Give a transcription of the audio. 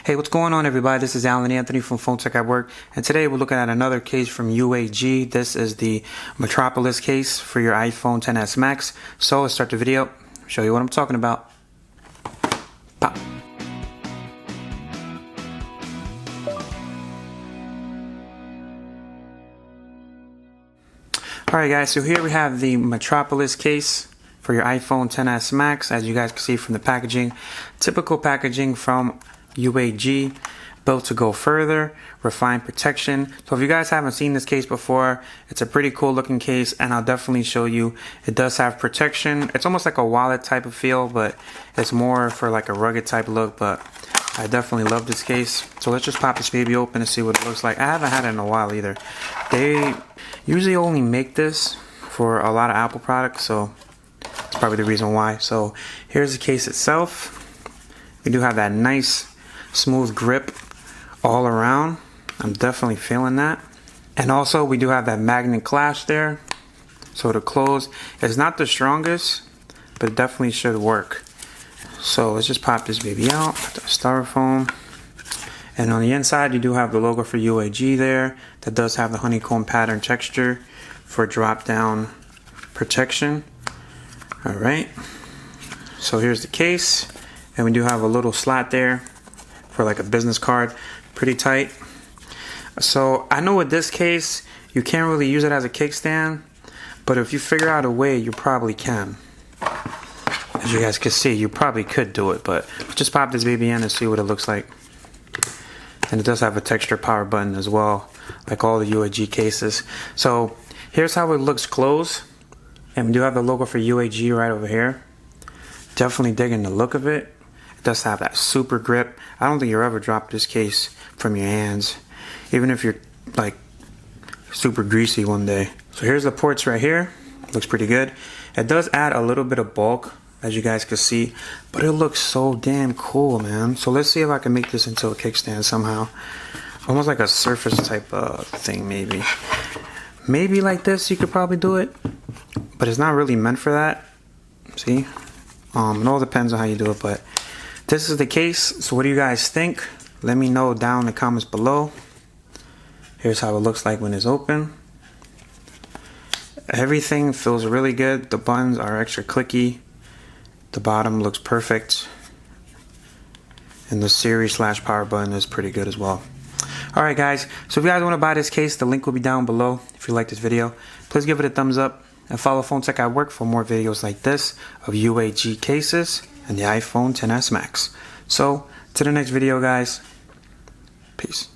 Hey, what's going on, everybody? This is Alan Anthony from Phone Tech at Work, and today we're looking at another case from UAG. This is the Metropolis case for your iPhone XS Max. So let's start the video, show you what I'm talking about. Pop. Alright guys, so here we have the Metropolis case for your iPhone XS Max. As you guys can see from the packaging, typical packaging from UAG, built to go further, refined protection. So if you guys haven't seen this case before, it's a pretty cool looking case, and I'll definitely show you. It does have protection. It's almost like a wallet type of feel, but it's more for like a rugged type look, but I definitely love this case. So let's just pop this baby open and see what it looks like. I haven't had it in a while either. They usually only make this for a lot of Apple products, so that's probably the reason why. So here's the case itself. We do have that nice smooth grip all around. I'm definitely feeling that. And also we do have that magnet clasp there, so to close. It's not the strongest, but it definitely should work. So let's just pop this baby out, the styrofoam. And on the inside you do have the logo for UAG there. That does have the honeycomb pattern texture for drop down protection. Alright, so here's the case, and we do have a little slot there for like a business card, pretty tight. So I know with this case you can't really use it as a kickstand, but if you figure out a way, you probably can. As you guys can see, you probably could do it, but just pop this baby in and see what it looks like. And it does have a texture power button as well, like all the UAG cases. So here's how it looks closed, and we do have the logo for UAG right over here. Definitely digging the look of it. It does have that super grip. I don't think you'll ever drop this case from your hands, even if you're like super greasy one day. So here's the ports right here. Looks pretty good. It does add a little bit of bulk, as you guys can see, but it looks so damn cool, man. So let's see if I can make this into a kickstand somehow. Almost like a surface type of thing, maybe. Maybe like this you could probably do it, but it's not really meant for that. See? It all depends on how you do it, but this is the case. So what do you guys think? Let me know down in the comments below. Here's how it looks like when it's open. Everything feels really good. The buns are extra clicky. The bottom looks perfect. And the Siri / power button is pretty good as well. Alright guys, so if you guys want to buy this case, the link will be down below. If you like this video, please give it a thumbs up. And follow Phone Tech at Work for more videos like this of UAG cases and the iPhone XS Max. So, to the next video guys. Peace.